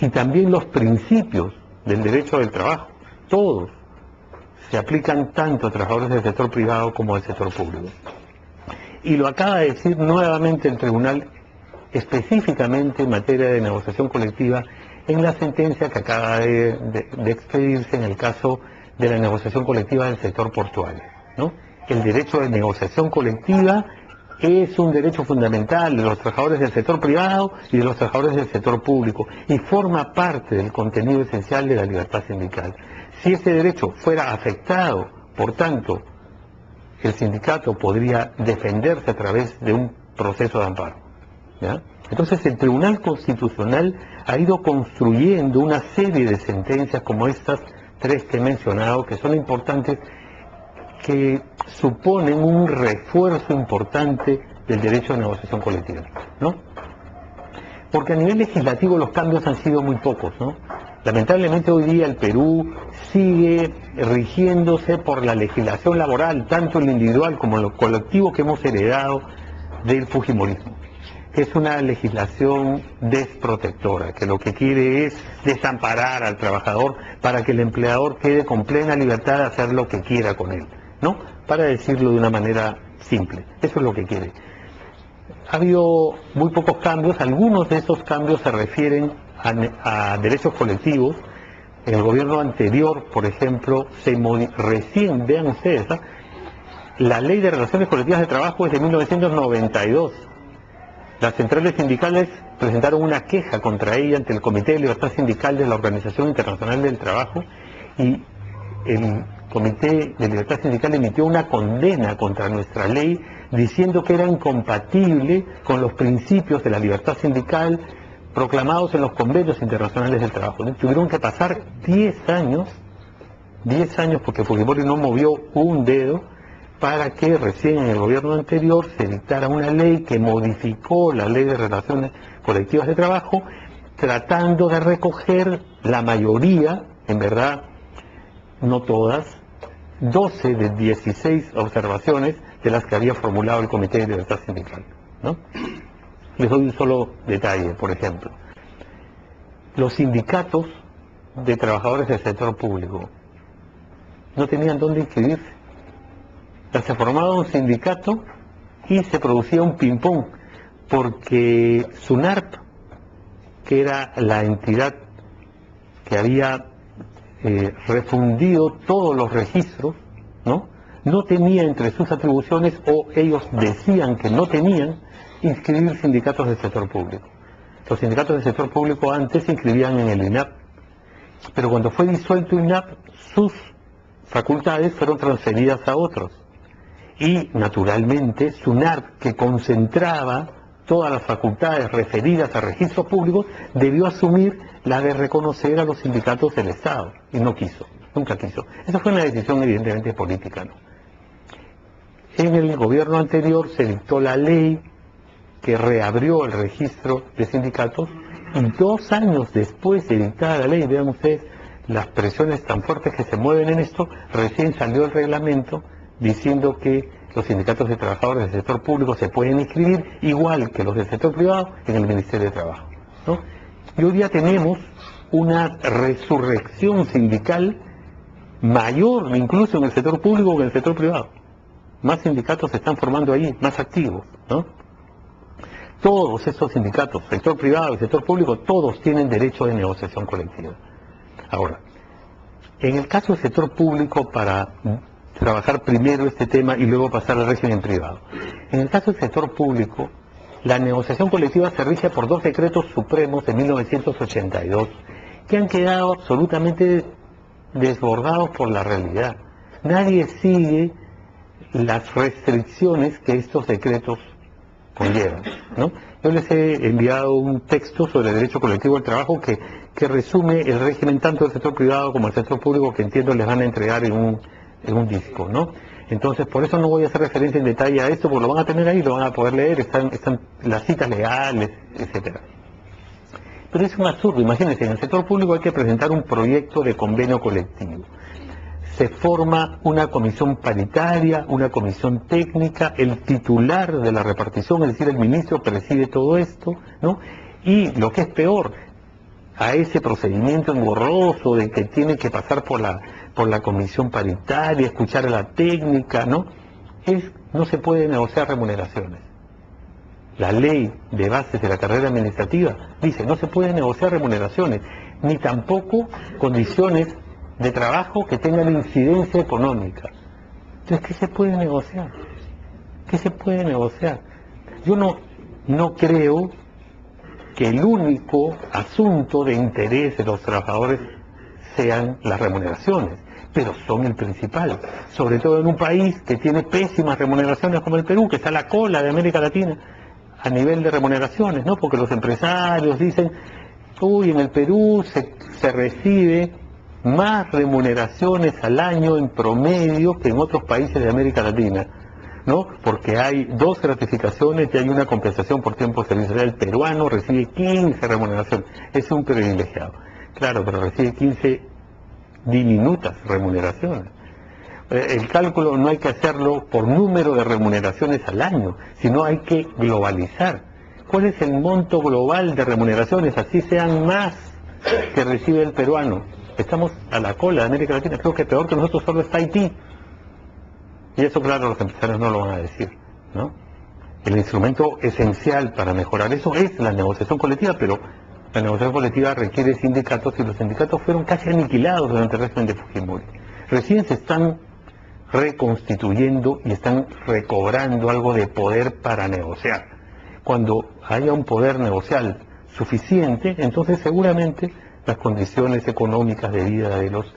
y también los principios del derecho del trabajo, todos se aplican tanto a trabajadores del sector privado como del sector público. Y lo acaba de decir nuevamente el tribunal, específicamente en materia de negociación colectiva, en la sentencia que acaba de expedirse en el caso de la negociación colectiva del sector portuario, ¿no? El derecho de negociación colectiva es un derecho fundamental de los trabajadores del sector privado y de los trabajadores del sector público, y forma parte del contenido esencial de la libertad sindical. Si ese derecho fuera afectado, por tanto, el sindicato podría defenderse a través de un proceso de amparo, ¿ya? Entonces el Tribunal Constitucional ha ido construyendo una serie de sentencias como estas tres que he mencionado, que son importantes, que suponen un refuerzo importante del derecho de negociación colectiva, ¿no? Porque a nivel legislativo los cambios han sido muy pocos, ¿no? Lamentablemente hoy día el Perú sigue rigiéndose por la legislación laboral, tanto el individual como el colectivo que hemos heredado del fujimorismo. Es una legislación desprotectora, que lo que quiere es desamparar al trabajador para que el empleador quede con plena libertad de hacer lo que quiera con él, ¿no? Para decirlo de una manera simple, eso es lo que quiere. Ha habido muy pocos cambios, algunos de esos cambios se refieren a derechos colectivos. En el gobierno anterior, por ejemplo, recién, vean ustedes, ¿eh? La Ley de Relaciones Colectivas de Trabajo es de 1992. Las centrales sindicales presentaron una queja contra ella ante el Comité de Libertad Sindical de la Organización Internacional del Trabajo, y el Comité de Libertad Sindical emitió una condena contra nuestra ley diciendo que era incompatible con los principios de la libertad sindical proclamados en los convenios internacionales del trabajo. Tuvieron que pasar 10 años porque Fujimori no movió un dedo para que recién en el gobierno anterior se dictara una ley que modificó la Ley de Relaciones Colectivas de Trabajo, tratando de recoger la mayoría, en verdad no todas, 12 de 16 observaciones de las que había formulado el Comité de Libertad Sindical, ¿no? Les doy un solo detalle, por ejemplo. Los sindicatos de trabajadores del sector público no tenían dónde inscribirse. Se formaba un sindicato y se producía un ping-pong, porque SUNARP, que era la entidad que había refundido todos los registros, no tenía entre sus atribuciones, o ellos decían que no tenían, inscribir sindicatos del sector público. Los sindicatos del sector público antes se inscribían en el INAP, pero cuando fue disuelto INAP, sus facultades fueron transferidas a otros. Y naturalmente SUNARP, que concentraba todas las facultades referidas a registros públicos, debió asumir la de reconocer a los sindicatos del Estado, y no quiso, nunca quiso. Esa fue una decisión evidentemente política, ¿no? En el gobierno anterior se dictó la ley que reabrió el registro de sindicatos, y 2 años después de dictada la ley, vean ustedes las presiones tan fuertes que se mueven en esto, recién salió el reglamento diciendo que los sindicatos de trabajadores del sector público se pueden inscribir igual que los del sector privado en el Ministerio de Trabajo, ¿no? Y hoy día tenemos una resurrección sindical mayor incluso en el sector público que en el sector privado. Más sindicatos se están formando ahí, más activos, ¿no? Todos estos sindicatos, sector privado y sector público, todos tienen derecho de negociación colectiva. Ahora, en el caso del sector público, para trabajar primero este tema y luego pasar al régimen privado. En el caso del sector público, la negociación colectiva se rige por 2 decretos supremos de 1982, que han quedado absolutamente desbordados por la realidad. Nadie sigue las restricciones que estos decretos conllevan, ¿no? Yo les he enviado un texto sobre el derecho colectivo del trabajo que resume el régimen tanto del sector privado como del sector público, que entiendo les van a entregar en un disco, ¿no? Entonces, por eso no voy a hacer referencia en detalle a esto, porque lo van a tener ahí, lo van a poder leer, están las citas legales, etcétera. Pero es un absurdo, imagínense, en el sector público hay que presentar un proyecto de convenio colectivo. Se forma una comisión paritaria, una comisión técnica, el titular de la repartición, es decir, el ministro, preside todo esto, ¿no? Y lo que es peor, a ese procedimiento engorroso de que tiene que pasar por la comisión paritaria, escuchar a la técnica, ¿no? No se puede negociar remuneraciones. La ley de bases de la carrera administrativa dice, no se puede negociar remuneraciones, ni tampoco condiciones de trabajo que tengan incidencia económica. Entonces, ¿qué se puede negociar? ¿Qué se puede negociar? Yo no creo que el único asunto de interés de los trabajadores sean las remuneraciones, pero son el principal, sobre todo en un país que tiene pésimas remuneraciones como el Perú, que está a la cola de América Latina a nivel de remuneraciones, ¿no? Porque los empresarios dicen, uy, en el Perú se recibe más remuneraciones al año en promedio que en otros países de América Latina, ¿no? Porque hay 2 gratificaciones y hay una compensación por tiempo de servicio. El peruano recibe 15 remuneraciones, es un privilegiado. Claro, pero recibe 15 diminutas remuneraciones. El cálculo no hay que hacerlo por número de remuneraciones al año, sino hay que globalizar. ¿Cuál es el monto global de remuneraciones? Así sean más que recibe el peruano. Estamos a la cola de América Latina, creo que peor que nosotros solo está Haití. Y eso, claro, los empresarios no lo van a decir, ¿no? El instrumento esencial para mejorar eso es la negociación colectiva, pero la negociación colectiva requiere sindicatos y los sindicatos fueron casi aniquilados durante el régimen de Fujimori. Recién se están reconstituyendo y están recobrando algo de poder para negociar. Cuando haya un poder negocial suficiente, entonces seguramente las condiciones económicas de vida de los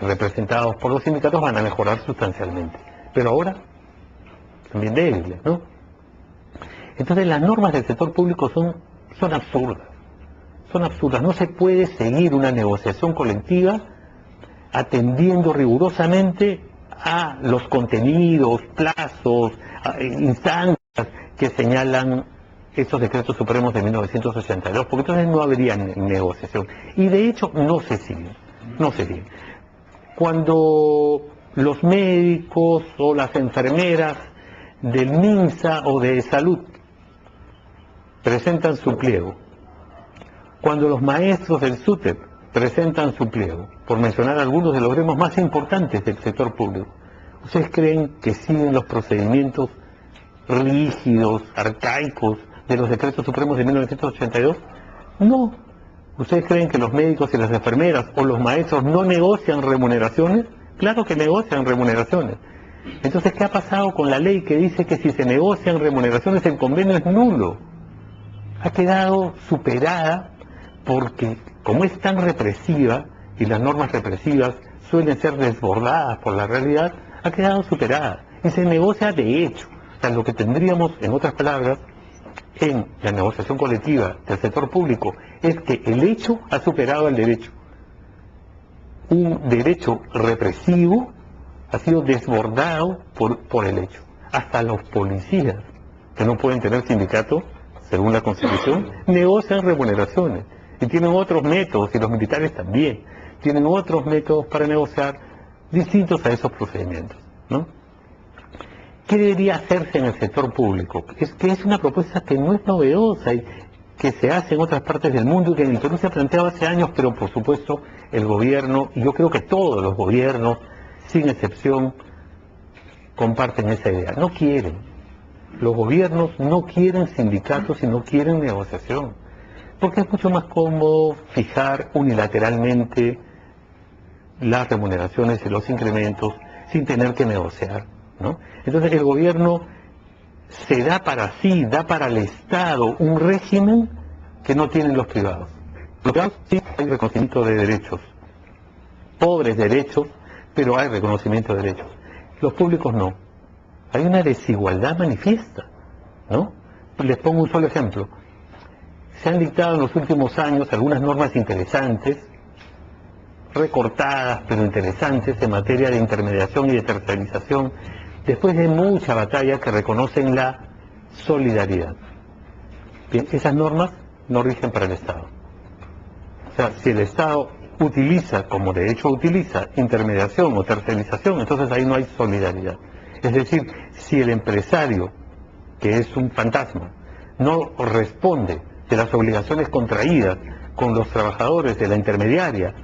representados por los sindicatos van a mejorar sustancialmente. Pero ahora, también débiles, ¿no? Entonces las normas del sector público son absurdas. Son absurdas. No se puede seguir una negociación colectiva atendiendo rigurosamente a los contenidos, plazos, instancias que señalan esos decretos supremos de 1982, porque entonces no habría negociación. Y de hecho no se siguen. Cuando los médicos o las enfermeras del MINSA o de salud presentan su pliego, cuando los maestros del SUTEP presentan su pliego, por mencionar algunos de los gremios más importantes del sector público, ¿ustedes creen que siguen los procedimientos rígidos, arcaicos de los decretos supremos de 1982? No. ¿Ustedes creen que los médicos y las enfermeras o los maestros no negocian remuneraciones? Claro que negocian remuneraciones. Entonces, ¿qué ha pasado con la ley que dice que si se negocian remuneraciones el convenio es nulo? Ha quedado superada porque, como es tan represiva, y las normas represivas suelen ser desbordadas por la realidad, ha quedado superada. Y se negocia de hecho. O sea, lo que tendríamos, en otras palabras, en la negociación colectiva del sector público, es que el hecho ha superado al derecho. Un derecho represivo ha sido desbordado por el hecho. Hasta los policías, que no pueden tener sindicato, según la Constitución, negocian remuneraciones. Y tienen otros métodos, y los militares también, tienen otros métodos para negociar distintos a esos procedimientos, ¿no? ¿Qué debería hacerse en el sector público? Es que es una propuesta que no es novedosa y que se hace en otras partes del mundo y que en el Perú se ha planteado hace años, pero por supuesto el gobierno, y yo creo que todos los gobiernos, sin excepción, comparten esa idea. No quieren. Los gobiernos no quieren sindicatos y no quieren negociación. Porque es mucho más cómodo fijar unilateralmente las remuneraciones y los incrementos sin tener que negociar, ¿no? Entonces el gobierno se da para sí, da para el Estado un régimen que no tienen los privados. Los privados sí hay reconocimiento de derechos, pobres derechos, pero hay reconocimiento de derechos. Los públicos no. Hay una desigualdad manifiesta, ¿no? Les pongo un solo ejemplo. Se han dictado en los últimos años algunas normas interesantes, recortadas pero interesantes en materia de intermediación y de tercerización, después de mucha batalla, que reconocen la solidaridad. Bien, esas normas no rigen para el Estado. O sea, si el Estado utiliza, como de hecho utiliza, intermediación o tercerización, entonces ahí no hay solidaridad. Es decir, si el empresario, que es un fantasma, no responde de las obligaciones contraídas con los trabajadores de la intermediaria